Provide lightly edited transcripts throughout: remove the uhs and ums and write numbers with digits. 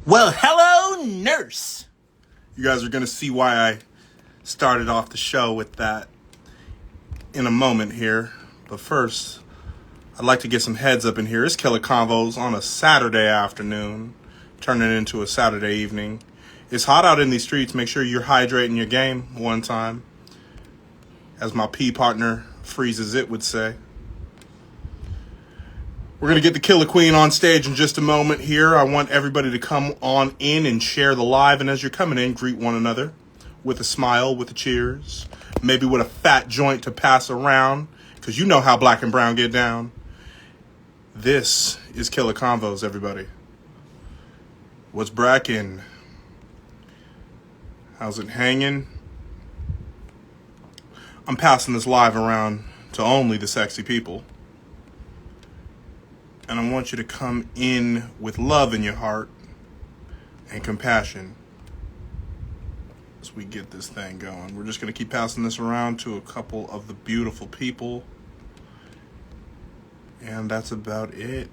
Well, hello, nurse. You guys are going to see why I started off the show with that in a moment here. But first, I'd like to get some heads up in here. It's Killa Convos on a Saturday afternoon, turning into a Saturday evening. It's hot out in these streets. Make sure you're hydrating your game one time, as my P partner Freezes It would say. We're going to get the Killa Queen on stage in just a moment here. I want everybody to come on in and share the live. And as you're coming in, greet one another with a smile, with a cheers, maybe with a fat joint to pass around, because you know how black and brown get down. This is Killa Convos, everybody. What's brackin'? How's it hanging? I'm passing this live around to only the sexy people. And I want you to come in with love in your heart and compassion as we get this thing going. We're just going to keep passing this around to a couple of the beautiful people. And that's about it.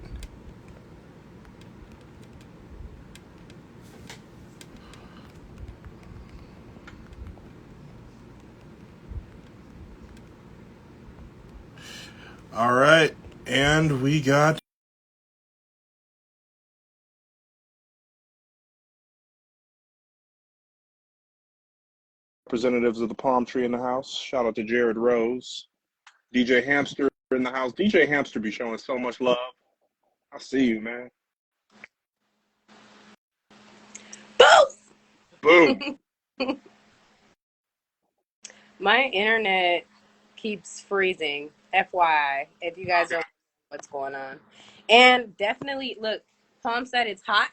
All right. And we got representatives of the palm tree in the house. Shout out to Jared Rose. DJ Hamster in the house. DJ Hamster be showing so much love. I see you, man. Boom. My internet keeps freezing, FYI, if you guys don't know what's going on. And definitely, look, Palm said it's hot.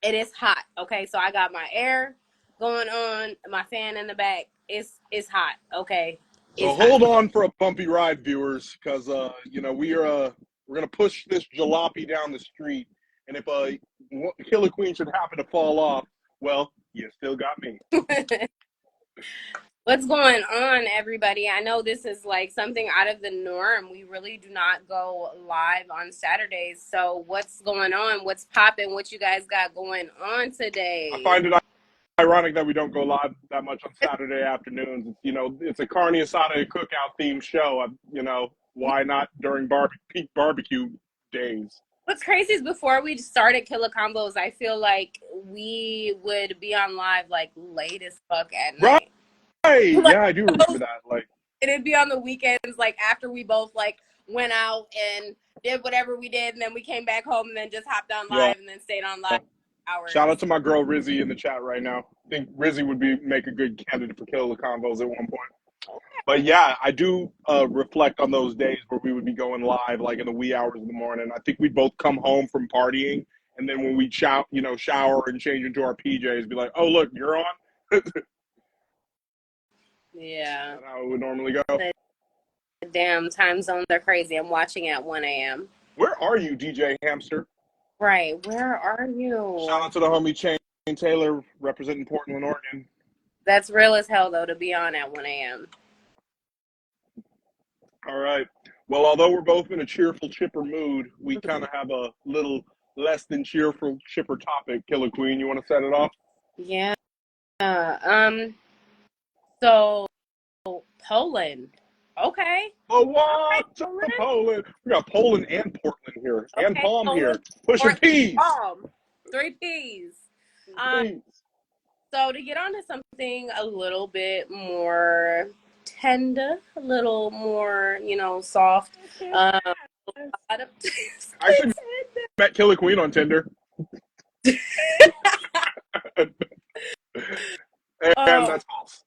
It is hot, okay? So I got my air going on, my fan in the back. It's hot, okay? So hold on for a bumpy ride, viewers, because we're gonna push this jalopy down the street, and if a Killa Queen should happen to fall off, well, you still got me. What's going on, everybody? I know this is like something out of the norm. We really do not go live on Saturdays. So what's going on? What's popping? What you guys got going on today? I find it ironic that we don't go live that much on Saturday afternoons. It's a carne asada cookout themed show. Why not during peak barbecue days? What's crazy is before we started Killa Convos, I feel like we would be on live like late as fuck at night. Right. Yeah, I do remember that. Like, it'd be on the weekends, like after we both like went out and did whatever we did, and then we came back home and then just hopped on live and then stayed on live hours. Shout out to my girl Rizzy in the chat right now. I think Rizzy would make a good candidate for Killa Convos at one point. But yeah, I do reflect on those days where we would be going live like in the wee hours of the morning. I think we'd both come home from partying, and then when we'd shower and change into our PJs, be like, "Oh look, you're on." Yeah. That's how it would normally go. The damn time zones are crazy. I'm watching at 1 a.m. Where are you, DJ Hamster? Right. Where are you? Shout out to the homie Chain Taylor representing Portland, Oregon. That's real as hell, though, to be on at 1 a.m. All right. Well, although we're both in a cheerful, chipper mood, we kind of have a little less than cheerful, chipper topic. Killa Queen, you want to set it off? Yeah. So, Poland. Okay. Oh, what? Right, Poland. We got Poland and Portland here. Okay, and Palm Poland, here. Push your P's. Palm. 3 P's. So to get on to something a little bit more tender, a little more, soft. I actually met Killa Queen on Tinder. And that's false.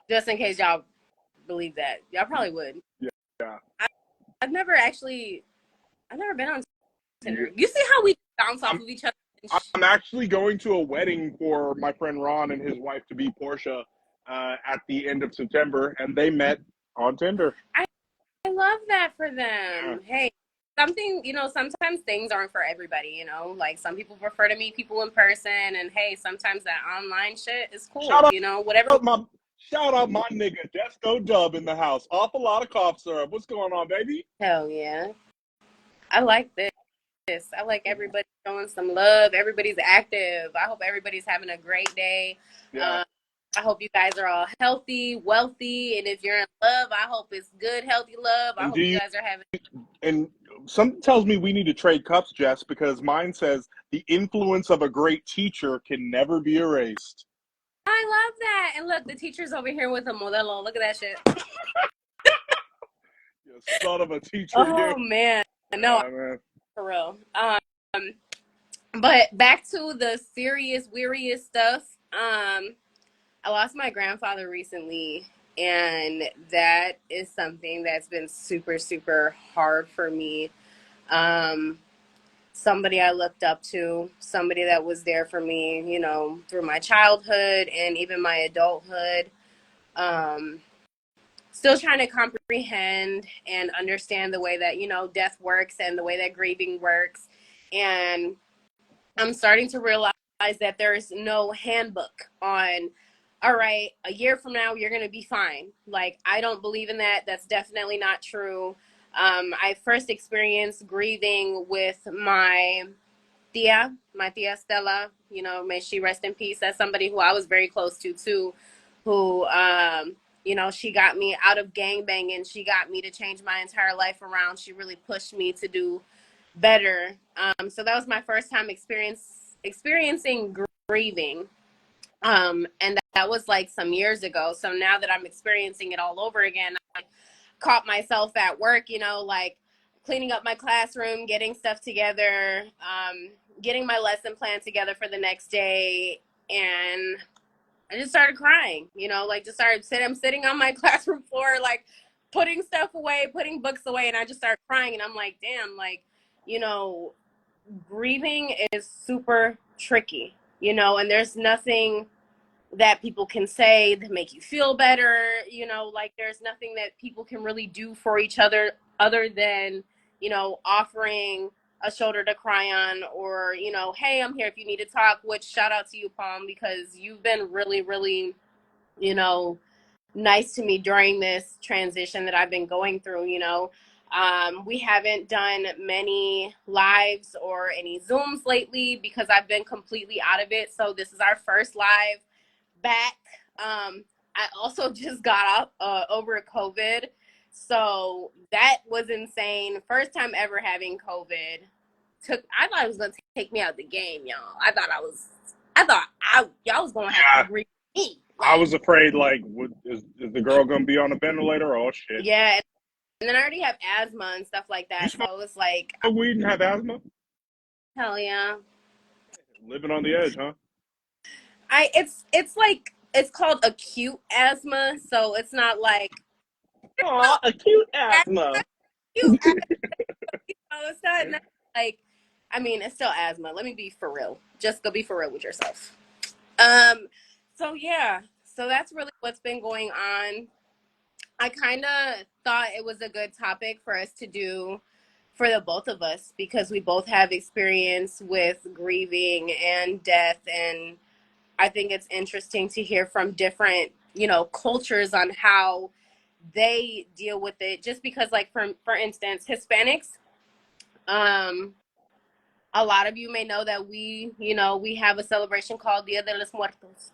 Just in case y'all believe that. Y'all probably would. Yeah. I've never been on Tinder. You see how we bounce off of each other? I'm actually going to a wedding for my friend Ron and his wife-to-be Portia at the end of September, and they met on Tinder. I love that for them. Yeah. Hey, sometimes things aren't for everybody, like some people prefer to meet people in person, and hey, sometimes that online shit is cool, whatever. Shout out my nigga, Desco Dub in the house. Awful lot of cough syrup. What's going on, baby? Hell yeah. I like this. I like everybody showing some love. Everybody's active. I hope everybody's having a great day. Yeah. I hope you guys are all healthy, wealthy, and if you're in love, I hope it's good, healthy love. I And hope you guys are having. and something tells me we need to trade cups, Jess, because mine says the influence of a great teacher can never be erased. I love that. And look, the teacher's over here with a modelo. Look at that shit. You son of a teacher, you. Oh man, no, Yeah, man. for real. But back to the serious, weariest stuff. I lost my grandfather recently, and that is something that's been super, super hard for me. Um, Somebody I looked up to, somebody that was there for me, you know, through my childhood and even my adulthood. Um, Still trying to comprehend and understand the way that, you know, death works and the way that grieving works. And I'm starting to realize that there's no handbook on, all right, a year from now, you're going to be fine. Like, I don't believe in that. That's definitely not true. I first experienced grieving with my tia Stella, you know, may she rest in peace. That's somebody who I was very close to too, who, you know, she got me out of gang banging. She got me to change my entire life around. She really pushed me to do better. So that was my first time experiencing grieving. And that was like some years ago. So now that I'm experiencing it all over again, I caught myself at work, you know, like cleaning up my classroom, getting stuff together, getting my lesson plan together for the next day. And I just started crying, you know, like I'm sitting on my classroom floor, like putting stuff away, putting books away. And I just started crying. And I'm like, damn, like, you know, grieving is super tricky, you know, and there's nothing that people can say to make you feel better, you know, like there's nothing that people can really do for each other than, you know, offering a shoulder to cry on, or, you know, hey, I'm here if you need to talk, which shout out to you, Palm, because you've been really, really, you know, nice to me during this transition that I've been going through, you know. We haven't done many lives or any Zooms lately because I've been completely out of it. So this is our first live back. I also just got up over COVID. So that was insane. First time ever having COVID. I thought it was gonna take me out the game, y'all. I thought y'all was gonna have to Yeah. agree with me. I Like, was afraid, like, is the girl gonna be on a ventilator? Oh shit! yeah, and then I already have asthma and stuff like You that. smoke So it's like, weed and have asthma? hell yeah. Living on the edge, huh? It's like it's called acute asthma, so it's not like Aw, acute asthma. acute asthma. It's not like, I mean, it's still asthma. Let me be for real. Just go be for real with yourself. Um, so yeah, so that's really what's been going on. I kind of thought it was a good topic for us to do for the both of us because we both have experience with grieving and death, and I think it's interesting to hear from different, you know, cultures on how they deal with it. Just because, like, for instance, Hispanics, um, a lot of you may know that we have a celebration called Dia de los Muertos.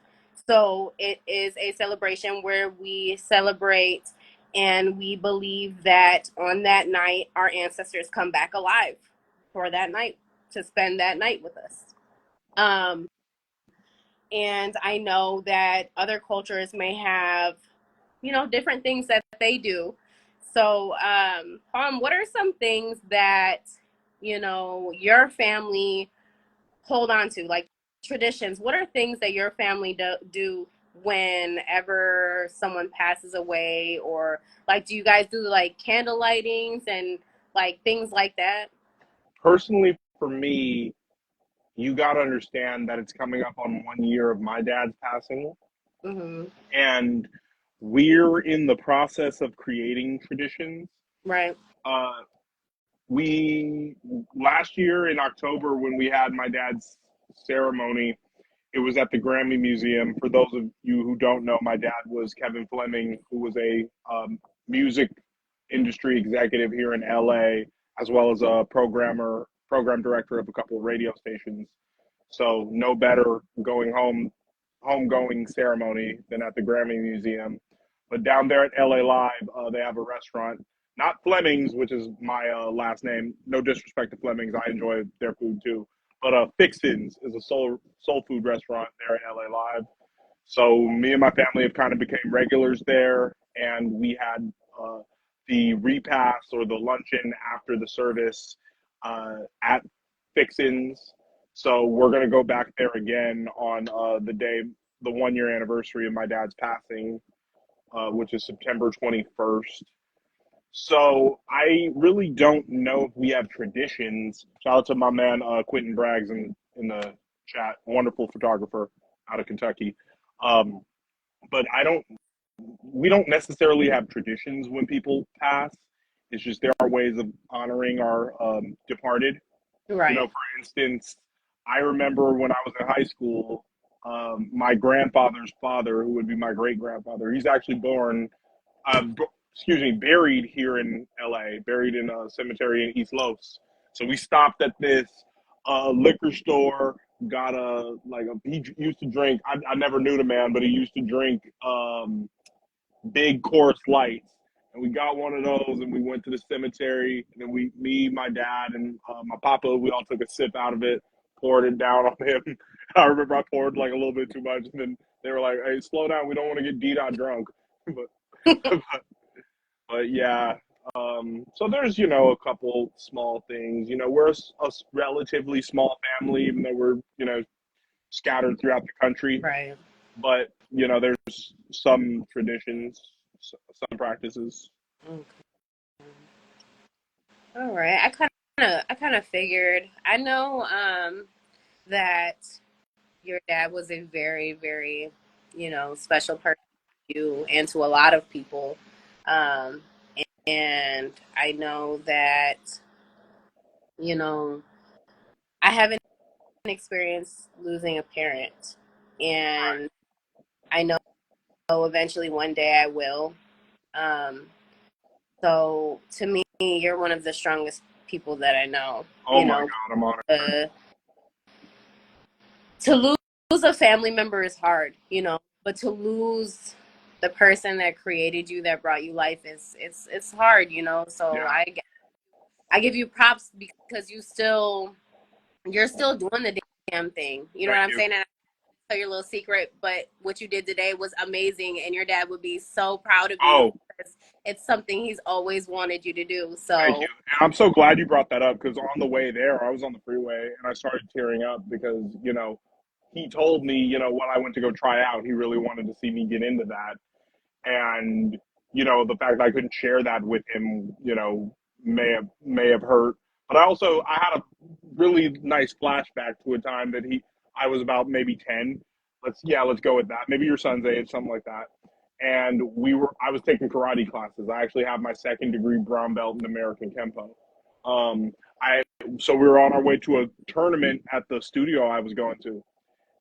So it is a celebration where we celebrate and we believe that on that night our ancestors come back alive for that night to spend that night with us. Um, and I know that other cultures may have, you know, different things that they do. So, what are some things that, you know, your family hold on to, like traditions? What are things that your family do whenever someone passes away, or like, do you guys do like candle lightings and like things like that? Personally, for me, you got to understand that it's coming up on 1 year of my dad's passing, Mm-hmm. and we're in the process of creating traditions. Right. Uh, we last year in October when we had my dad's ceremony, it was at the Grammy Museum. For those of you who don't know, my dad was Kevin Fleming, who was a music industry executive here in LA, as well as a program director of a couple of radio stations. So no better homegoing ceremony than at the Grammy Museum. But down there at LA Live, they have a restaurant, not Fleming's, which is my last name. No disrespect to Fleming's, I enjoy their food too. But Fixin's is a soul food restaurant there at LA Live. So me and my family have kind of became regulars there, and we had the repast or the luncheon after the service at Fixin's. So we're gonna go back there again on the 1 year anniversary of my dad's passing, which is September 21st. So I really don't know if we have traditions. Shout out to my man Quentin Braggs in the chat, wonderful photographer out of Kentucky. But we don't necessarily have traditions when people pass. It's just there are ways of honoring our departed. Right. For instance, I remember when I was in high school, my grandfather's father, who would be my great grandfather, he's actually buried here in LA, buried in a cemetery in East Los. So we stopped at this liquor store, got he used to drink, I never knew the man, but he used to drink big Coors Lights. And we got one of those and we went to the cemetery. And then me, my dad, and my papa, we all took a sip out of it, poured it down on him. I remember I poured like a little bit too much. And then they were like, hey, slow down. We don't want to get D-Dot drunk. But yeah. So there's, a couple small things. We're a relatively small family, even though we're, scattered throughout the country. Right. But, there's some traditions, some practices. Okay. All right. I kind of figured. I know that your dad was a very, very, special person to you and to a lot of people. And I know that, I haven't experienced losing a parent. And I know eventually one day I will. So to me, you're one of the strongest people that I know. Oh my God, I'm honored. To lose a family member is hard, but to lose the person that created you, that brought you life, it's hard, So yeah. I give you props because you're still doing the damn thing. You know what I'm saying? And I tell your little secret, but what you did today was amazing, and your dad would be so proud of you because it's something he's always wanted you to do. So thank you. And I'm so glad you brought that up because on the way there, I was on the freeway and I started tearing up because, he told me, when I went to go try out, he really wanted to see me get into that. And, the fact that I couldn't share that with him, may have hurt. But I had a really nice flashback to a time that I was about maybe 10. Let's go with that. Maybe your son's age, something like that. And I was taking karate classes. I actually have my 2nd-degree brown belt in American Kempo. So we were on our way to a tournament at the studio I was going to.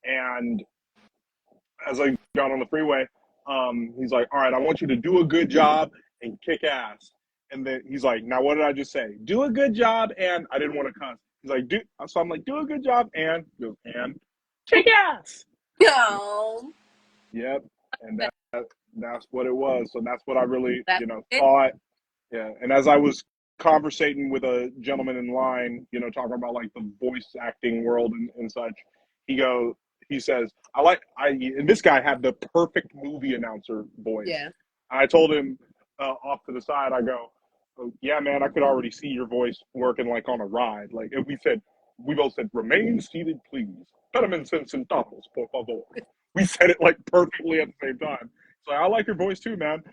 And as I got on the freeway, he's like, all right, I want you to do a good job and kick ass. And then he's like, now what did I just say? Do a good job and I didn't want to cuss. He's like, so I'm like, do a good job and kick ass. No. Yep. And that's what it was. So that's what I really, thought. Yeah. And as I was conversating with a gentleman in line, talking about like the voice acting world and such, he says, and this guy had the perfect movie announcer voice. Yeah. I told him off to the side, I go, oh, yeah, man, I could already see your voice working like on a ride. Like if we both said, remain seated, please. Pediments and centavos, por favor. We said it like perfectly at the same time. So I like your voice too, man.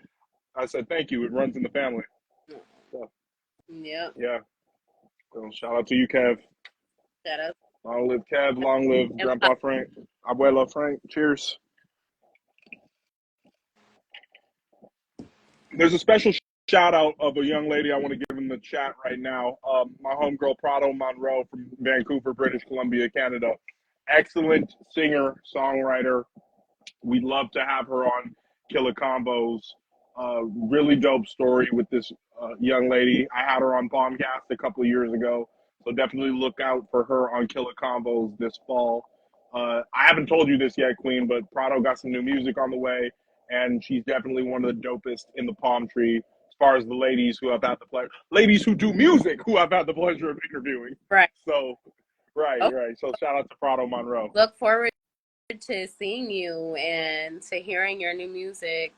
I said, thank you. It runs in the family. So, yep. Yeah. So shout out to you, Kev. Shout out. Long live Kev. Long live Grandpa Frank. Abuelo Frank. Cheers. There's a special shout out of a young lady I want to give in the chat right now. My homegirl, Prado Monroe from Vancouver, British Columbia, Canada. Excellent singer, songwriter. We'd love to have her on Killa Convos. Really dope story with this young lady. I had her on Bombcast a couple of years ago. So definitely look out for her on Killa Convos this fall. I haven't told you this yet, Queen, but Prado got some new music on the way, and she's definitely one of the dopest in the palm tree as far as the ladies who have had the pleasure, ladies who do music who I've had the pleasure of interviewing. Right. So, right. Oh, So shout out to Prado Monroe. look forward to seeing you and to hearing your new music.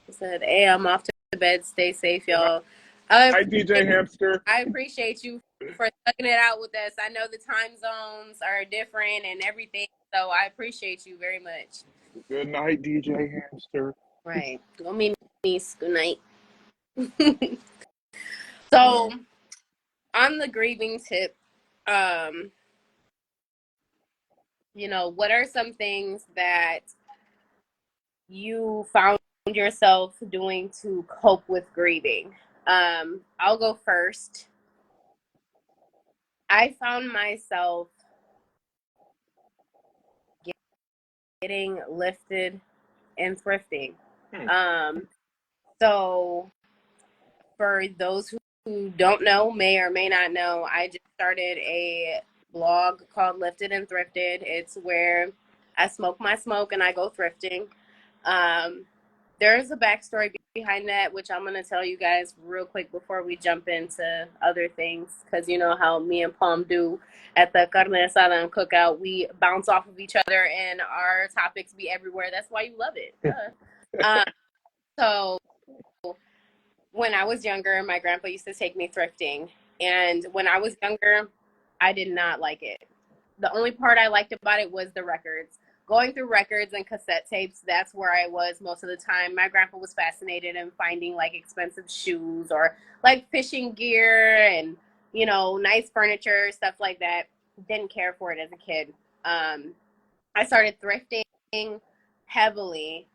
I said, hey, I'm off to bed. Stay safe, y'all. Hi, DJ Hamster. I appreciate you for thugging it out with us. I know the time zones are different and everything, so I appreciate you very much. Good night, DJ Hamster. Right. Go meet me. Good night. So, on the grieving tip, what are some things that you found yourself doing to cope with grieving? I'll go first. I found myself getting lifted and thrifting. So for those who don't know, may or may not know, I just started a blog called Lifted and Thrifted. It's where I smoke my smoke and I go thrifting. There's a backstory behind that, which I'm going to tell you guys real quick before we jump into other things, because you know how me and Palm do at the carne asada and cookout. We bounce off of each other and our topics be everywhere. That's why you love it. So when I was younger, my grandpa used to take me thrifting. And when I was younger, I did not like it. The only part I liked about it was the records. Going through records and cassette tapes, that's where I was most of the time. My grandpa was fascinated in finding like expensive shoes or like fishing gear and, nice furniture, stuff like that. Didn't care for it as a kid. I started thrifting heavily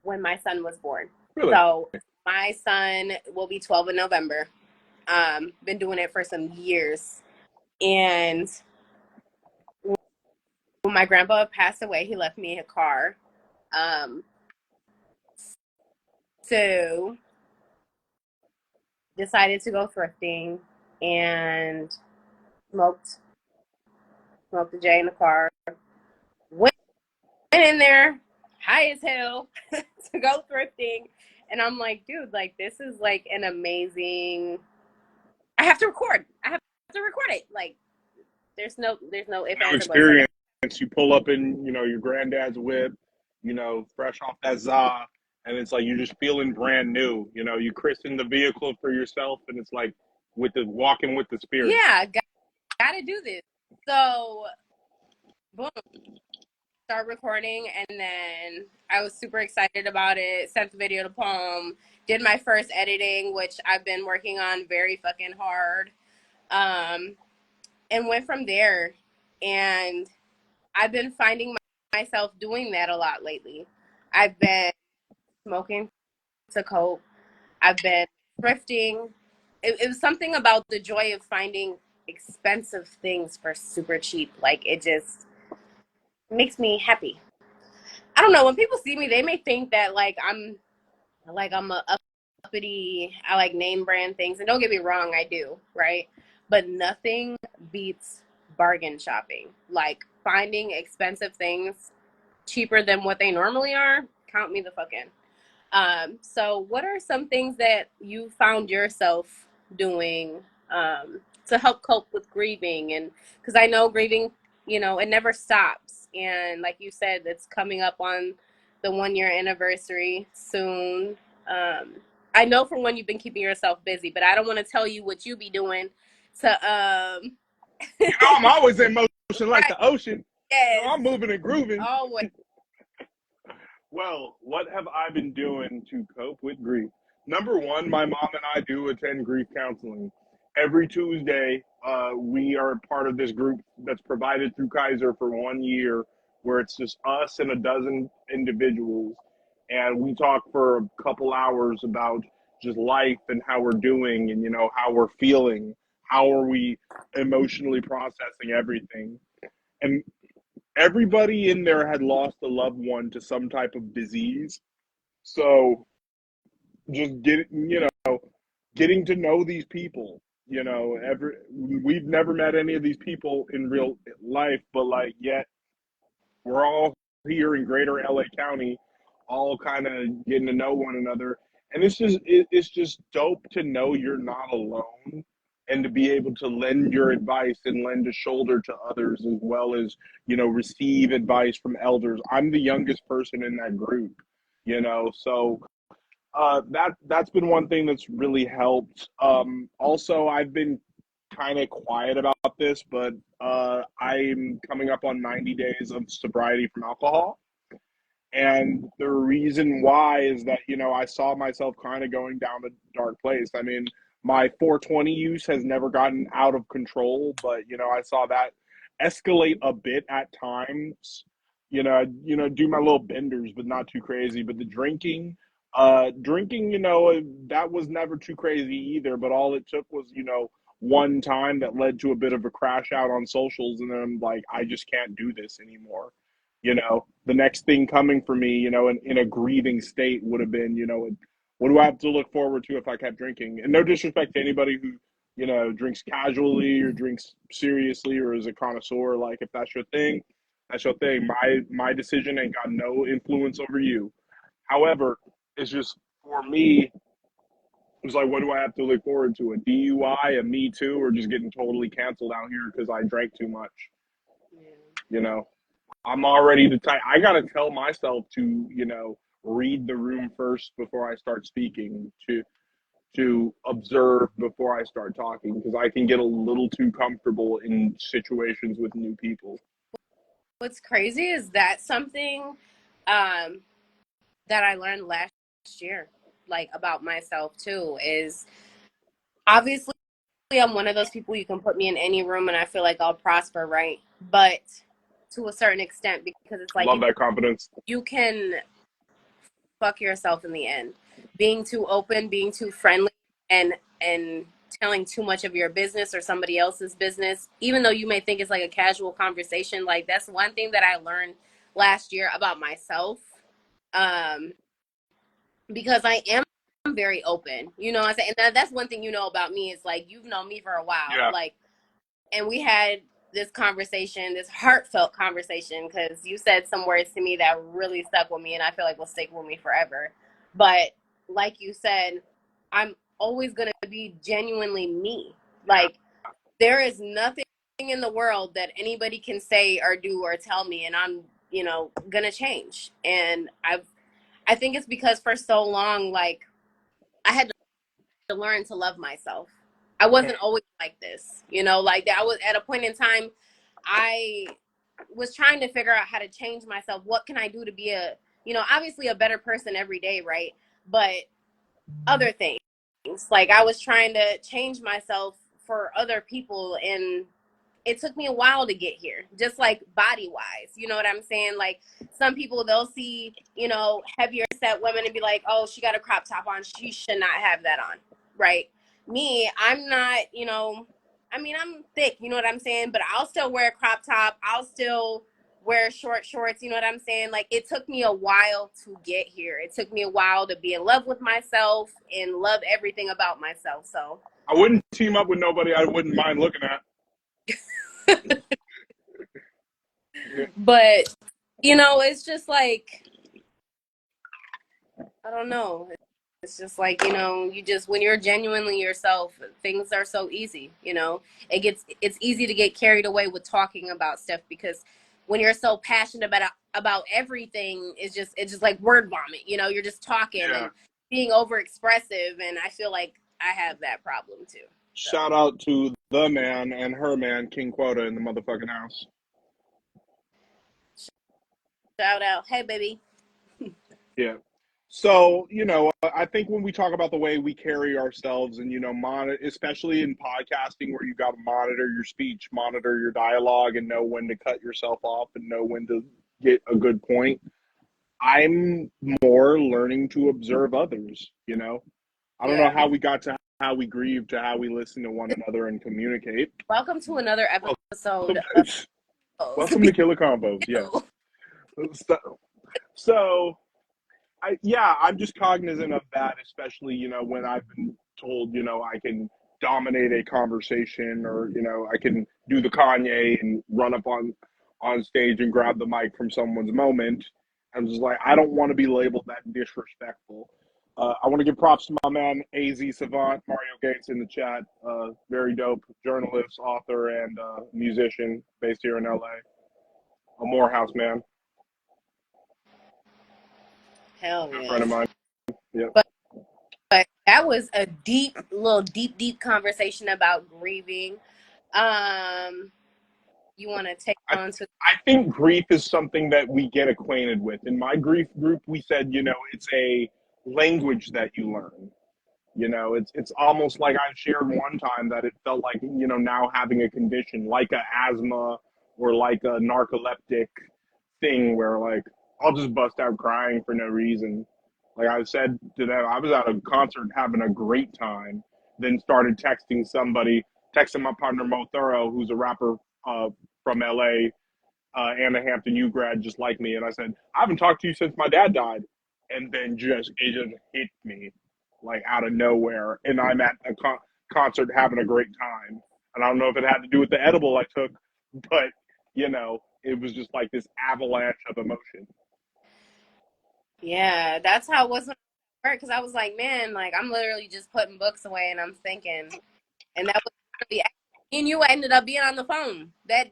when my son was born. Really? So my son will be 12 in November. Been doing it for some years. And when my grandpa passed away, he left me a car. So decided to go thrifting and smoked the J in the car. Went in there high as hell to go thrifting. And I'm like, dude, like this is like an amazing. I have to record it. Like there's no if ands, experience. You pull up in, your granddad's whip, fresh off that za, and it's like you're just feeling brand new. You christen the vehicle for yourself, and it's like walking with the spirit. Yeah, gotta do this. So, boom, start recording, and then I was super excited about it. Sent the video to Palm. Did my first editing, which I've been working on very fucking hard. And went from there. And I've been finding myself doing that a lot lately. I've been smoking to cope. I've been thrifting. It was something about the joy of finding expensive things for super cheap. Like it just makes me happy. I don't know. When people see me, they may think that I'm a uppity. I like name brand things, and don't get me wrong, I do, right? But nothing beats bargain shopping. Like finding expensive things cheaper than what they normally are. Count me the fuck in. So what are some things that you found yourself doing to help cope with grieving? And because I know grieving, it never stops. And like you said, it's coming up on the 1-year anniversary soon. I know from when you've been keeping yourself busy, but I don't want to tell you what you be doing to I'm always in motion like the ocean. Yes. I'm moving and grooving. Always. Well, what have I been doing to cope with grief? Number one, my mom and I do attend grief counseling. Every Tuesday, we are part of this group that's provided through Kaiser for 1 year, where it's just us and a dozen individuals. And we talk for a couple hours about just life and how we're doing and, how we're feeling. How are we emotionally processing everything? And everybody in there had lost a loved one to some type of disease. So just getting to know these people, you know, we've never met any of these people in real life, but like, yet we're all here in greater LA County, all kind of getting to know one another. And it's just dope to know you're not alone and to be able to lend your advice and lend a shoulder to others as well as, you know, receive advice from elders. I'm the youngest person in that group, you know, so that's been one thing that's really helped. Also, I've been kind of quiet about this, but I'm coming up on 90 days of sobriety from alcohol. And the reason why is that, you know, I saw myself kind of going down a dark place. I mean, my 420 use has never gotten out of control, but, you know, I saw that escalate a bit at times. Do my little benders, but not too crazy. But the drinking, you know, that was never too crazy either. But all it took was, you know, one time that led to a bit of a crash out on socials. And then I'm like, I just can't do this anymore. You know, the next thing coming for me, you know, in a grieving state would have been, you know, what do I have to look forward to if I kept drinking? And no disrespect to anybody who, you know, drinks casually or drinks seriously or is a connoisseur. Like, if that's your thing, that's your thing. My decision ain't got no influence over you. However, it's just for me, it's like, what do I have to look forward to? A DUI, a Me Too, or just getting totally canceled out here because I drank too much? Yeah. You know, I'm already the type. I gotta tell myself to, you know, read the room first before I start speaking, to observe before I start talking, because I can get a little too comfortable in situations with new people. What's crazy is that something um, that I learned last year, like about myself too, is obviously I'm one of those people you can put me in any room and I feel like I'll prosper, right? But to a certain extent, because it's like Love that confidence. you can fuck yourself in the end. Being too open, being too friendly, and telling too much of your business or somebody else's business, even though you may think it's like a casual conversation, like that's one thing that I learned last year about myself. Um, because I am very open. You know what I'm saying? And that's one thing you know about me is like you've known me for a while. Yeah. Like, and we had this conversation, this heartfelt conversation, because you said some words to me that really stuck with me and I feel like will stick with me forever. But like you said, I'm always going to be genuinely me. Like, there is nothing in the world that anybody can say or do or tell me, and I'm, you know, going to change. And I think it's because for so long, like, I had to learn to love myself. I wasn't always like this, you know, like I was at a point in time, I was trying to figure out how to change myself. What can I do to be a, you know, obviously a better person every day, right? But other things, like I was trying to change myself for other people, and it took me a while to get here, just like body wise. You know what I'm saying? Like some people, they'll see, you know, heavier set women and be like, oh, she got a crop top on. She should not have that on. Right. Me, I'm not, you know, I mean, I'm thick, you know what I'm saying? But I'll still wear a crop top. I'll still wear short shorts. You know what I'm saying? Like it took me a while to get here. It took me a while to be in love with myself and love everything about myself. So I wouldn't team up with nobody I wouldn't mind looking at. Yeah. but you know, it's just like I don't know. It's just like, you know, you just when you're genuinely yourself, things are so easy, you know. It's easy to get carried away with talking about stuff because when you're so passionate about everything, it's just like word vomit, you know. You're just talking Yeah. and being over expressive, and I feel like I have that problem too. So Shout out to the man and her man, King Quota, in the motherfucking house. shout out, hey baby. Yeah. So, you know, I think when we talk about the way we carry ourselves and, you know, especially in podcasting where you got to monitor your speech, monitor your dialogue, and know when to cut yourself off and know when to get a good point. I'm more learning to observe others, you know. I don't know Yeah. how we got to how we grieve to how we listen to one another and communicate. Welcome to another Well, episode of welcome to Killa Convos. Yes. So I'm just cognizant of that, especially, you know, when I've been told, you know, I can dominate a conversation, or I can do the Kanye and run up on stage and grab the mic from someone's moment. I'm just like, I don't want to be labeled that disrespectful. I want to give props to my man AZ Savant, Mario Gates in the chat. Very dope journalist, author, and musician based here in LA. A Morehouse man, Hell good yeah. friend of mine. Yep. But that was a deep conversation about grieving. You want to take on to? I think grief is something that we get acquainted with. In my grief group, we said, it's a language that you learn. It's almost like I shared one time that it felt like, now having a condition like a asthma or like a narcoleptic thing where like I'll just bust out crying for no reason. Like I said to them, I was at a concert having a great time, then started texting my partner Mo Thorough, who's a rapper from LA, and a Hampton U grad just like me. And I said, I haven't talked to you since my dad died. And then it just hit me like out of nowhere. And I'm at a concert having a great time. And I don't know if it had to do with the edible I took, but it was just like this avalanche of emotion. Yeah, that's how it was when I worked. Because I was like, man, like I'm literally just putting books away, and I'm thinking, and that was really, me and you ended up being on the phone. That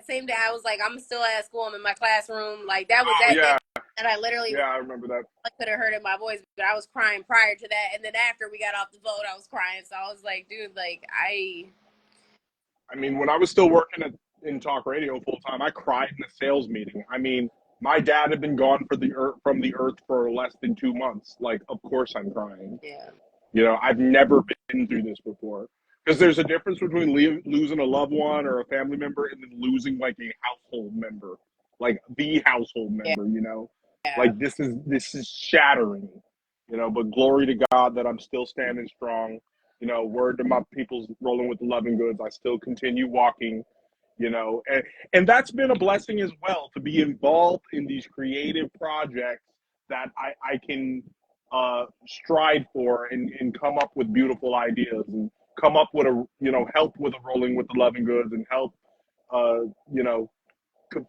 same day, I was like, I'm still at school. I'm in my classroom. Like that was Oh that day yeah, that I literally yeah, I remember that. could have heard in my voice, but I was crying prior to that, and then after we got off the boat, I was crying. So I was like, dude, like I mean, when I was still working in talk radio full time, I cried in a sales meeting. I mean, my dad had been gone from the earth for less than 2 months. Like, of course I'm crying. yeah, I've never been through this before. Because there's a difference between losing a loved one or a family member and then losing like a household member, like the household yeah, member. yeah, Like this is shattering. But glory to God that I'm still standing strong. Word to my people's rolling with the loving goods. I still continue walking. And that's been a blessing as well to be involved in these creative projects that I can strive for and come up with beautiful ideas and come up with help with a rolling with the loving goods and help uh, you know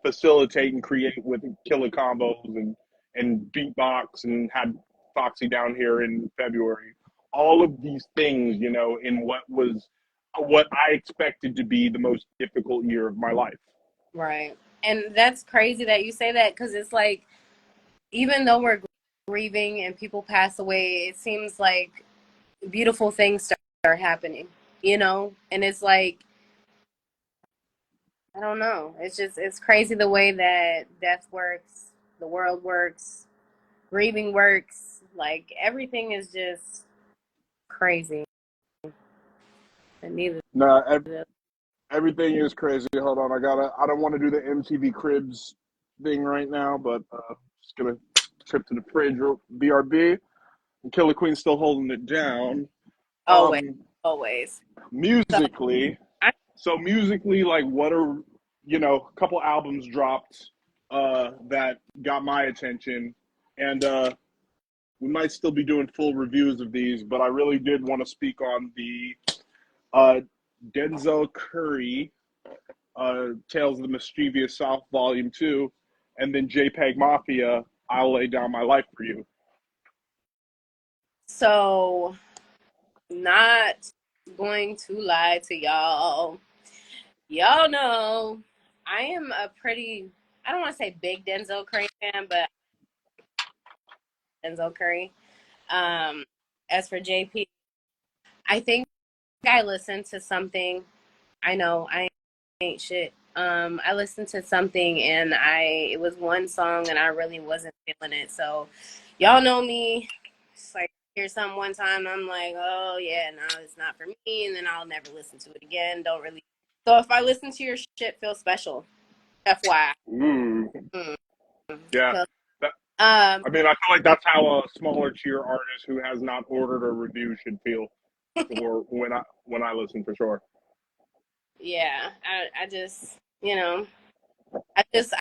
facilitate and create with Killa Convos and beatbox and had Foxy down here in February. All of these things, in what I expected to be the most difficult year of my life. right. And that's crazy that you say that because it's like, even though we're grieving and people pass away, it seems like beautiful things start happening, And it's like, I don't know. It's crazy the way that death works, the world works, grieving works. Like everything is just crazy. And neither. No, everything is crazy. Hold on, I don't want to do the MTV Cribs thing right now, but just gonna trip to the fridge, BRB. And Killa Queen's still holding it down. Always, Um, always. So musically, I, like, what are a couple albums dropped that got my attention, and we might still be doing full reviews of these, but I really did want to speak on the uh, Denzel Curry Tales of the Mischievous South Volume 2, and then JPEG Mafia, I'll Lay Down My Life for You. so not going to lie to y'all. Y'all know I am a pretty, I don't want to say big Denzel Curry fan, but Denzel Curry. As for JP, I think I listened to something. I know I ain't shit. I listened to something and it was one song and I really wasn't feeling it. So y'all know me. It's like hear something one time and I'm like, oh yeah, no, it's not for me, and then I'll never listen to it again. Don't really. So if I listen to your shit, feel special. FYI. Ooh, Mm. yeah. So, That, um, I mean, I feel like that's how a smaller tier artist who has not ordered a review should feel for when I listen, for sure. yeah, I just, I just,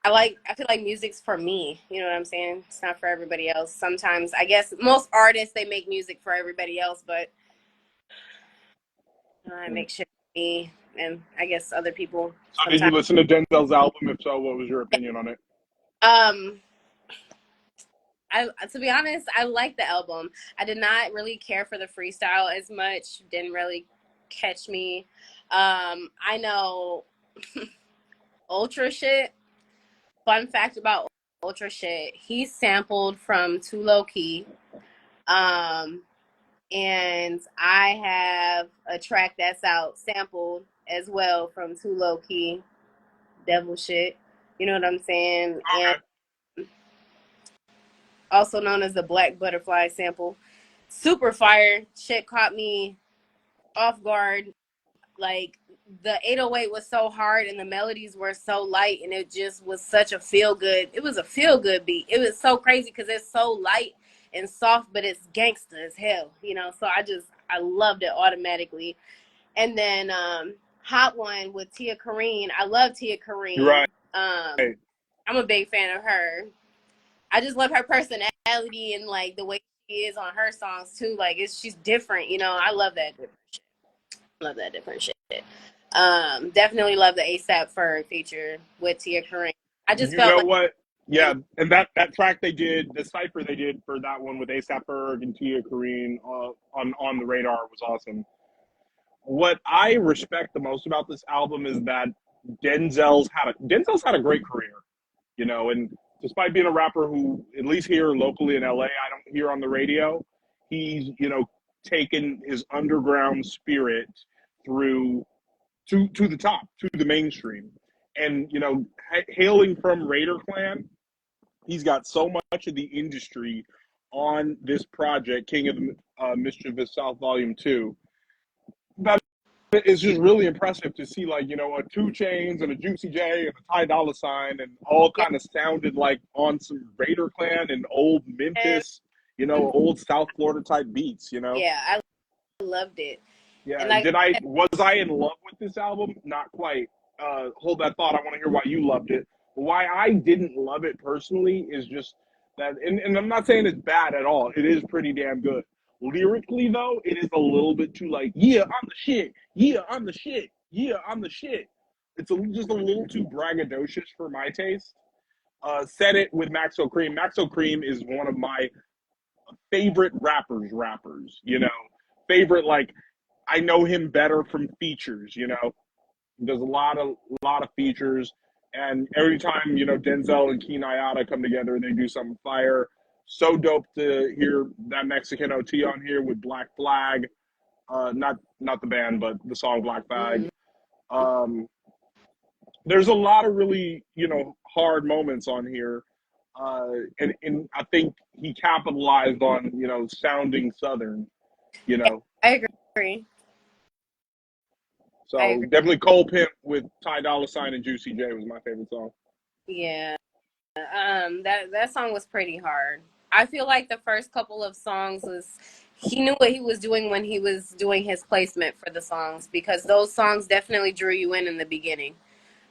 I feel like music's for me. You know what I'm saying? It's not for everybody else. Sometimes, I guess most artists, they make music for everybody else, but I make sure me and I guess other people So did you sometimes. listen to Denzel's album? If so, what was your opinion on it? Um, I to be honest, I liked the album. I did not really care for the freestyle as much. Didn't really catch me. I know Ultra shit. Fun fact about Ultra shit: he sampled from Too Low Key. Um, and I have a track that's out sampled as well from Too Low Key, Devil Shit. You know what I'm saying? And also known as the Black Butterfly sample. Super fire. Shit caught me off guard. Like the 808 was so hard and the melodies were so light and it just was such a feel good. It was a feel good beat. It was so crazy because it's so light and soft, but it's gangster as hell, you know. So I loved it automatically. And then Hot One with Tia Kareen. I love Tia You're Kareen. right. I'm a big fan of her. I just love her personality and like the way she is on her songs too. Like she's different, you know. I love that different shit. Love that different shit. Definitely love the ASAP Ferg feature with Tia Kareen. I just You felt know like what? Yeah, and that track they did, the cipher they did for that one with A$AP Ferg and Tia Kareen on the radar was awesome. What I respect the most about this album is that Denzel's had a great career, you know, and despite being a rapper who, at least here locally in LA, I don't hear on the radio, he's, you know, taken his underground spirit through to the top, to the mainstream. And, you know, hailing from Raider Clan, he's got so much of the industry on this project, King of the Mischievous South Volume 2, that it's just really impressive to see, like, you know, a Two Chains and a Juicy J and a Ty Dolla Sign and all yeah, kind of sounded like on some Raider Clan and old Memphis, you know, old South Florida type beats, you know? yeah, I loved it. And Yeah. like Was I in love with this album? Not quite. Hold that thought. I want to hear why you loved it. Why I didn't love it personally is just that, and I'm not saying it's bad at all. It is pretty damn good. Lyrically, though, it is a little bit too like, yeah, I'm the shit. Yeah, I'm the shit. Yeah, I'm the shit. Just a little too braggadocious for my taste. Said it with Maxo Cream. Maxo Cream is one of my favorite rappers, you know, favorite, like, I know him better from features, you know. There's a lot of features, and every time, you know, Denzel and Kenayata come together, they do something fire. So dope to hear that Mexican OT on here with Black Flag. Not the band, but the song Black Flag. mm, Um, there's a lot of really, you know, hard moments on here. And I think he capitalized on, you know, sounding Southern, you know. I agree. I So agree. definitely Cole Pimp with Ty Dolla Sign and Juicy J was my favorite song. Yeah. That song was pretty hard. I feel like the first couple of songs was he knew what he was doing when he was doing his placement for the songs because those songs definitely drew you in the beginning.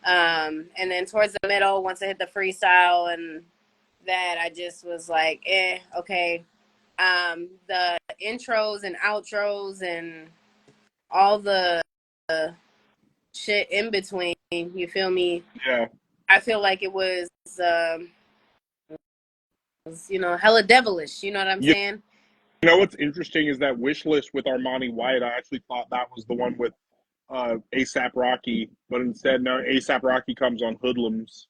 And then towards the middle, once I hit the freestyle and that, I just was like, okay. The intros and outros and all the shit in between, you feel me? Yeah. I feel like it was, hella devilish. You know what I'm You saying? know what's interesting is that wish list with Armani White. I actually thought that was the one with ASAP Rocky, but instead, no, ASAP Rocky comes on Hoodlums.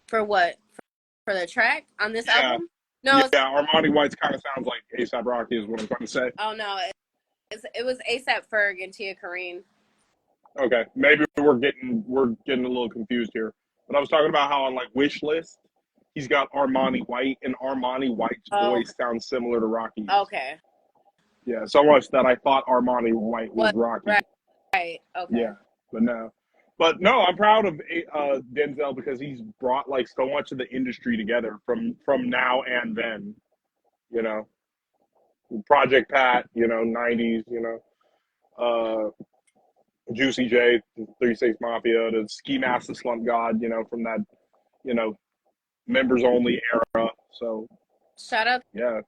For what? For the track on this Yeah. album? No, Yeah, it's, Armani White's kind of sounds like ASAP Rocky is what I'm trying to say. oh no, it was ASAP Ferg and Tia Kareen. Okay, maybe we're getting a little confused here. But I was talking about how on like Wish List, he's got Armani White, and Armani White's Oh, voice sounds similar to Rocky's. okay. Yeah, so much that I thought Armani White was What? Rocky. Right. Okay. Yeah, but no. But no, I'm proud of Denzel because he's brought like so much of the industry together from now and then. You know, Project Pat, you know, '90s, you know, Juicy J, 36 Mafia, the Ski Mask, the Slump God, you know, from that, you know, members only era. So Shout out yeah,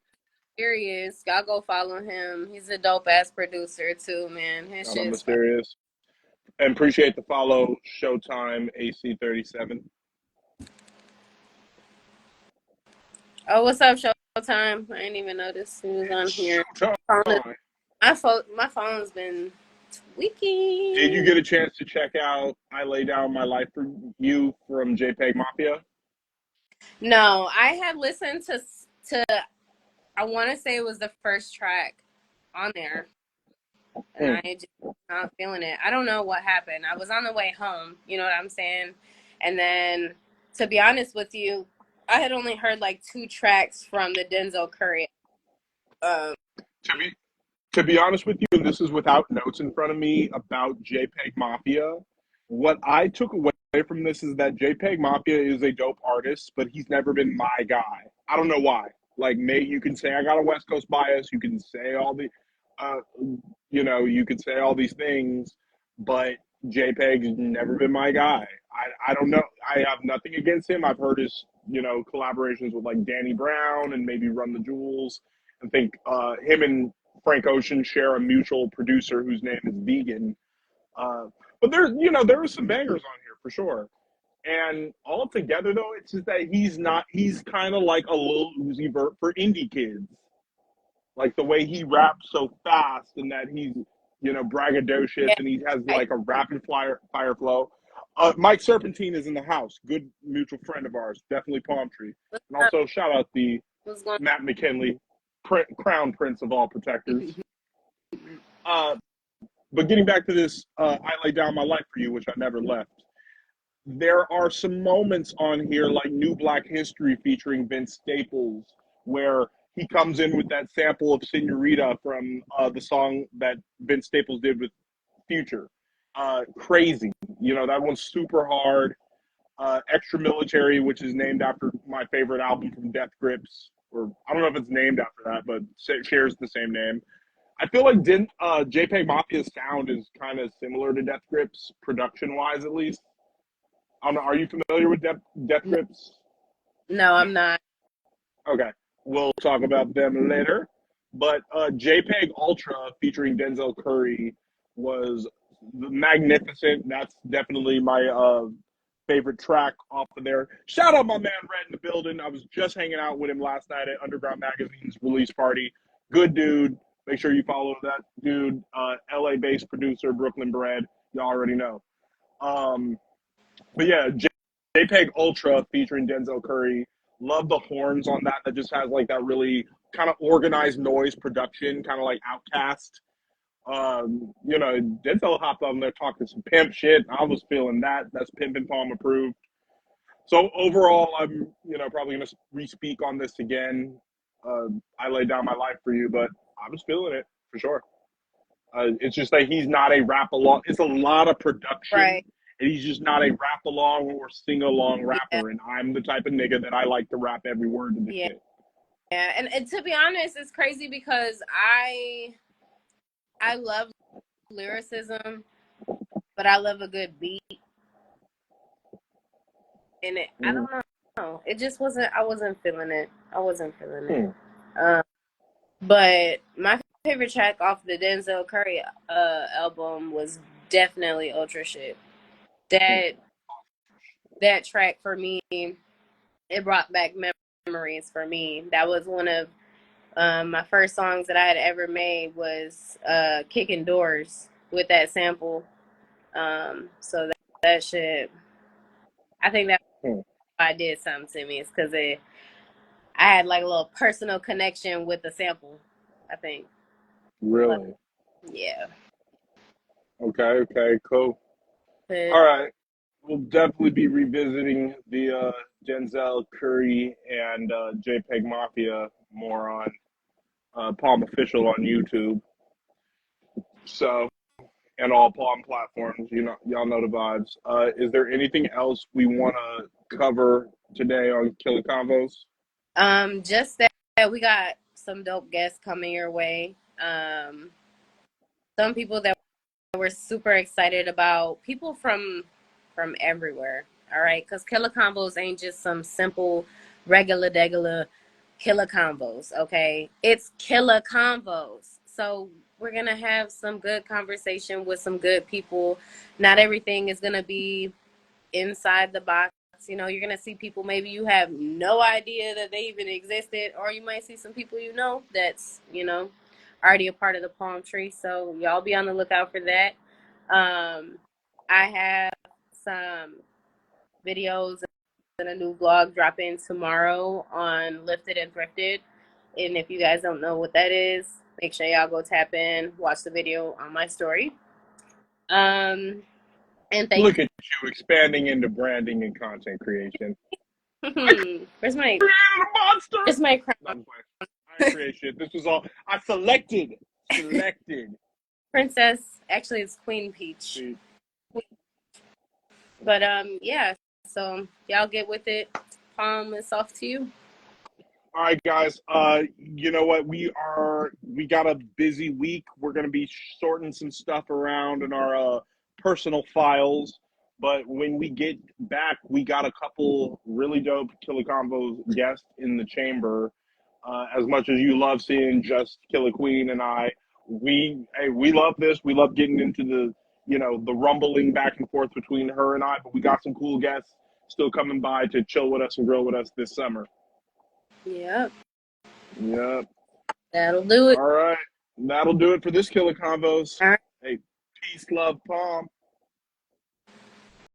Mysterious. Y'all go follow him. He's a dope ass producer too, man. His Shout out shit's fire. Mysterious. And appreciate the follow, Showtime AC37. Oh, what's up, Showtime? I didn't even notice he was on here. Showtime. My phone's been tweaking. Did you get a chance to check out I Lay Down My Life for You from JPEG Mafia? No, I had listened to I want to say it was the first track on there, and I just not feeling it. I don't know what happened. I was on the way home, you know what I'm saying? And then, to be honest with you, I had only heard like 2 tracks from the Denzel Curry. To be honest with you, and this is without notes in front of me about JPEG Mafia, what I took away from this is that JPEG Mafia is a dope artist, but he's never been my guy. I don't know why. Like, Nate, you can say I got a West Coast bias. You can say all the, you could say all these things, but JPEG's never been my guy. I don't know. I have nothing against him. I've heard his, collaborations with like Danny Brown and maybe Run the Jewels. I think him and Frank Ocean share a mutual producer whose name is Vegan. But there were some bangers on here for sure. And all together though, it's just that he's kind of like a Lil Uzi Vert for indie kids. Like the way he raps so fast and that he's, braggadocious Yeah, and he has like a rapid fire flow. Mike Serpentine is in the house. Good mutual friend of ours. Definitely Palm Tree. And also shout out the Matt McKinley, crown prince of all protectors. But getting back to this, I Lay Down My Life for You, which I never left. There are some moments on here like New Black History featuring Vince Staples, where he comes in with that sample of Senorita from the song that Vince Staples did with Future. Crazy. That one's super hard. Extra Military, which is named after my favorite album from Death Grips, or I don't know if it's named after that, but shares the same name. I feel like JPEG Mafia's sound is kind of similar to Death Grips, production-wise at least. I don't know, are you familiar with Death Grips? No, I'm not. Okay, we'll talk about them later. But JPEG Ultra featuring Denzel Curry was magnificent. That's definitely my favorite track off of there. Shout out my man Red in the building. I was just hanging out with him last night at Underground Magazine's release party. Good dude. Make sure you follow that dude. LA-based producer, Brooklyn bred. You already know. But yeah, JPEG Ultra featuring Denzel Curry. Love the horns on that. That just has like that really kind of organized noise production, kind of like Outkast. Denzel hopped on there talking some pimp shit. I was feeling that. That's Pimp and Palm approved. So overall, I'm probably gonna re-speak on this again. I Lay Down My Life for You, but I was feeling it for sure. It's just that he's not a rap along. It's a lot of production, Right. and he's just not a rap along or sing along rapper. Yeah. And I'm the type of nigga that I like to rap every word of the shit. Yeah, and to be honest, it's crazy because I love lyricism, but I love a good beat. And I don't know. It just wasn't. I wasn't feeling it. But my favorite track off the Denzel Curry album was definitely Ultra Shit. That track for me, it brought back memories for me. That was one of my first songs that I had ever made was Kicking Doors with that sample. So that shit, I think that I did something to me. It's because I had like a little personal connection with the sample, I think. Really? But, yeah. Okay, cool. All right. We'll definitely be revisiting the Denzel Curry and JPEG Mafia more on Palm Official on YouTube. So, and all Palm platforms. Y'all know the vibes. Is there anything else we want to cover today on Killa Convos? Just that we got some dope guests coming your way. Some people that we're super excited about. People from everywhere. All right, because Killa Convos ain't just some simple regular degular Killa Convos, okay? It's Killa Convos. So we're gonna have some good conversation with some good people. Not everything is gonna be inside the box. You know, you're gonna see people maybe you have no idea that they even existed, or you might see some people you know that's, you know, already a part of the palm tree. So y'all be on the lookout for that. I have some videos and a new vlog dropping tomorrow on Lifted and Thrifted. And if you guys don't know what that is, make sure y'all go tap in, watch the video on my story. And thank Look at you expanding into branding and content creation. where's my Created a monster. where's my crown? I create shit. This was all I selected. Princess. Actually, it's Queen Peach. But yeah. So y'all get with it. Palm is off to you. All right, guys. You know what? We got a busy week. We're gonna be sorting some stuff around in our personal files. But when we get back, we got a couple really dope Killa Convos guests in the chamber. As much as you love seeing just Killa Queen and I, we love this. We love getting into the rumbling back and forth between her and I. But we got some cool guests still coming by to chill with us and grill with us this summer. Yep. Yep. That'll do it. All right. That'll do it for this Killa Convos. All right. Hey, peace, love, palm.